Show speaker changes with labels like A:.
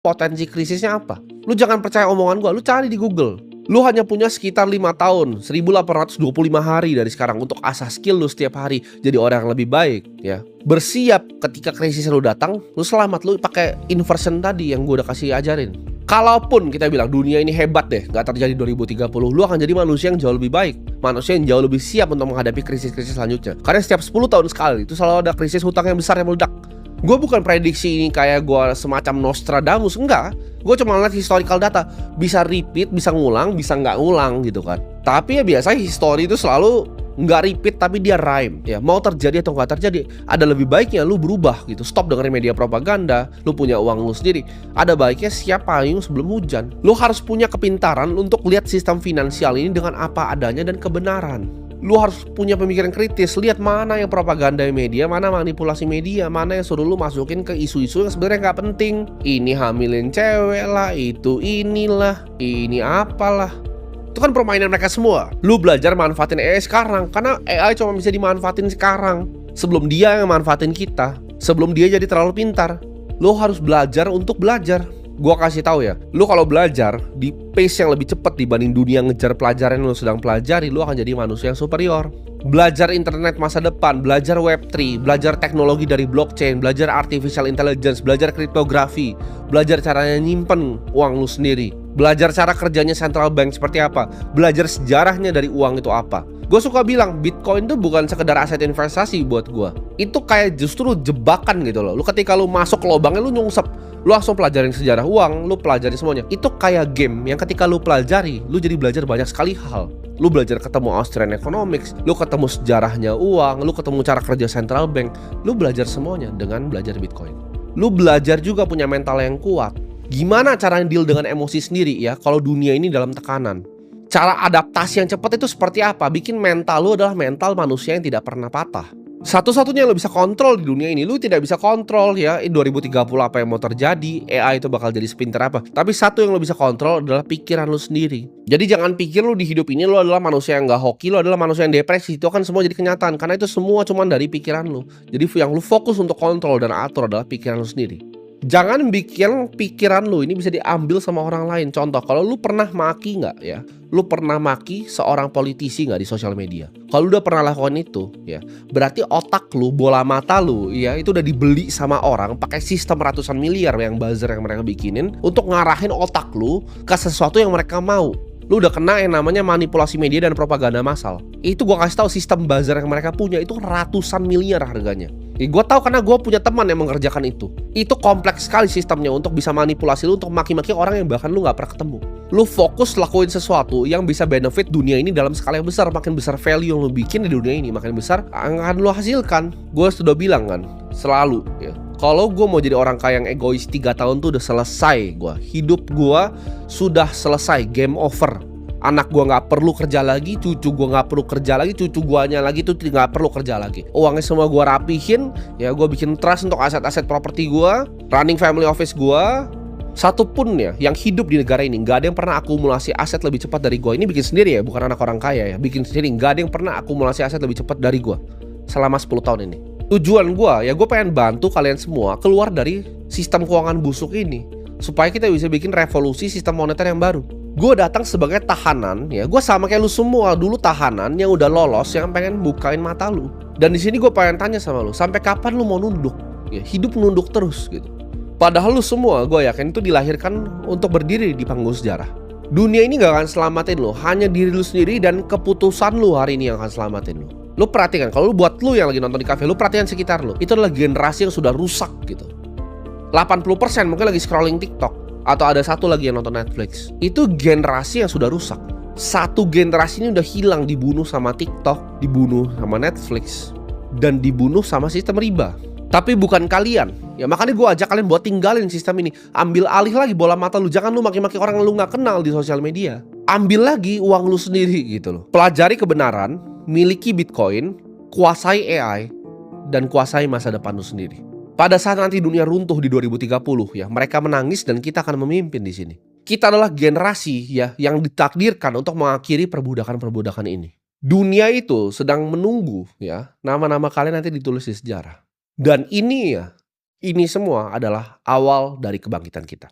A: Potensi krisisnya apa? Lu jangan percaya omongan gua, lu cari di Google. Lu hanya punya sekitar 5 tahun, 1825 hari dari sekarang untuk asah skill lu setiap hari jadi orang yang lebih baik ya. Bersiap ketika krisis lu datang, lu selamat, lu pakai inversion tadi yang gua udah kasih ajarin. Kalaupun kita bilang dunia ini hebat deh, nggak terjadi 2030, lu akan jadi manusia yang jauh lebih baik. Manusia yang jauh lebih siap untuk menghadapi krisis-krisis selanjutnya. Karena setiap 10 tahun sekali itu selalu ada krisis hutang yang besar yang meledak. Gue bukan prediksi ini kayak gue semacam Nostradamus, enggak. Gue cuma ngeliat historical data. Bisa repeat, bisa ngulang, bisa nggak ngulang gitu kan. Tapi ya biasanya history itu selalu nggak repeat tapi dia rhyme ya, mau terjadi atau nggak terjadi. Ada lebih baiknya lu berubah gitu, stop dengerin media propaganda. Lu punya uang lu sendiri, ada baiknya siap payung sebelum hujan. Lu harus punya kepintaran untuk lihat sistem finansial ini dengan apa adanya dan kebenaran. Lu harus punya pemikiran kritis, lihat mana yang propaganda media, mana manipulasi media, mana yang suruh lu masukin ke isu-isu yang sebenarnya nggak penting. Ini hamilin cewek lah, itu inilah, ini apalah. Itu kan permainan mereka semua. Lu belajar manfaatin AI sekarang, karena AI cuma bisa dimanfaatin sekarang. Sebelum dia yang manfaatin kita, sebelum dia jadi terlalu pintar. Lu harus belajar untuk belajar. Gua kasih tahu ya, lu kalau belajar di pace yang lebih cepat dibanding dunia ngejar pelajaran yang lu sedang pelajari, lu akan jadi manusia yang superior. Belajar internet masa depan, belajar Web3, belajar teknologi dari blockchain, belajar artificial intelligence, belajar kriptografi, belajar caranya nyimpen uang lu sendiri, belajar cara kerjanya central bank seperti apa, belajar sejarahnya dari uang itu apa. Gue suka bilang Bitcoin itu bukan sekedar aset investasi buat gue. Itu kayak justru jebakan gitu loh. Lu ketika lu masuk ke lubangnya lu nyungsep, lu langsung pelajarin sejarah uang, lu pelajarin semuanya. Itu kayak game yang ketika lu pelajari, lu jadi belajar banyak sekali hal. Lu belajar ketemu Austrian Economics, lu ketemu sejarahnya uang, lu ketemu cara kerja central bank. Lu belajar semuanya dengan belajar Bitcoin. Lu belajar juga punya mental yang kuat. Gimana caranya deal dengan emosi sendiri ya kalau dunia ini dalam tekanan. Cara adaptasi yang cepat itu seperti apa? Bikin mental lu adalah mental manusia yang tidak pernah patah. Satu-satunya yang lo bisa kontrol di dunia ini, lu tidak bisa kontrol ya 2030 apa yang mau terjadi, AI itu bakal jadi sepintar apa. Tapi satu yang lo bisa kontrol adalah pikiran lu sendiri. Jadi jangan pikir lu di hidup ini lu adalah manusia yang gak hoki, lu adalah manusia yang depresi. Itu akan semua jadi kenyataan, karena itu semua cuma dari pikiran lu. Jadi yang lu fokus untuk kontrol dan atur adalah pikiran lu sendiri. Jangan bikin pikiran lu ini bisa diambil sama orang lain. Contoh, kalau lu pernah maki nggak ya? Lu pernah maki seorang politisi nggak di sosial media? Kalau lu udah pernah lakukan itu ya, berarti otak lu, bola mata lu ya, itu udah dibeli sama orang pakai sistem ratusan miliar yang buzzer yang mereka bikinin untuk ngarahin otak lu ke sesuatu yang mereka mau. Lu udah kena yang namanya manipulasi media dan propaganda massal. Itu gua kasih tahu, sistem buzzer yang mereka punya itu ratusan miliar harganya. Gue tahu karena gue punya teman yang mengerjakan itu. Itu kompleks sekali sistemnya untuk bisa manipulasi lu untuk maki-maki orang yang bahkan lu nggak pernah ketemu. Lu fokus lakuin sesuatu yang bisa benefit dunia ini dalam skala yang besar. Makin besar value yang lu bikin di dunia ini, makin besar akan lu hasilkan. Gue sudah bilang kan, selalu ya, kalau gue mau jadi orang kaya yang egois 3 tahun tuh udah selesai gue. Hidup gue sudah selesai, game over. Anak gue gak perlu kerja lagi, cucu gue gak perlu kerja lagi, cucu guanya lagi tuh gak perlu kerja lagi. Uangnya semua gue rapihin, ya gue bikin trust untuk aset-aset properti gue, running family office gue. Satupun ya yang hidup di negara ini gak ada yang pernah akumulasi aset lebih cepat dari gue. Ini bikin sendiri ya, bukan anak orang kaya ya, bikin sendiri. Gak ada yang pernah akumulasi aset lebih cepat dari gue selama 10 tahun ini. Tujuan gue ya, gue pengen bantu kalian semua keluar dari sistem keuangan busuk ini, supaya kita bisa bikin revolusi sistem moneter yang baru. Gue datang sebagai tahanan ya, gue sama kayak lu semua dulu tahanan yang udah lolos, yang pengen bukain mata lu. Dan di sini gue pengen tanya sama lu, sampai kapan lu mau nunduk? Ya, hidup nunduk terus gitu. Padahal lu semua, gue yakin itu dilahirkan untuk berdiri di panggung sejarah. Dunia ini gak akan selamatin lu, hanya diri lu sendiri dan keputusan lu hari ini yang akan selamatin lu. Lu perhatikan, kalau lu buat lu yang lagi nonton di cafe, lu perhatikan sekitar lu. Itu adalah generasi yang sudah rusak gitu. 80% mungkin lagi scrolling TikTok, atau ada satu lagi yang nonton Netflix. Itu generasi yang sudah rusak. Satu generasi ini udah hilang, dibunuh sama TikTok, dibunuh sama Netflix, dan dibunuh sama sistem riba. Tapi bukan kalian ya, makanya gue ajak kalian buat tinggalin sistem ini. Ambil alih lagi bola mata lu. Jangan lu maki-maki orang yang lu gak kenal di sosial media. Ambil lagi uang lu sendiri gitu loh. Pelajari kebenaran, miliki Bitcoin, kuasai AI, dan kuasai masa depan lu sendiri. Pada saat nanti dunia runtuh di 2030 ya, mereka menangis dan kita akan memimpin di sini. Kita adalah generasi ya yang ditakdirkan untuk mengakhiri perbudakan-perbudakan ini. Dunia itu sedang menunggu ya, nama-nama kalian nanti ditulis di sejarah. Dan ini ya, ini semua adalah awal dari kebangkitan kita.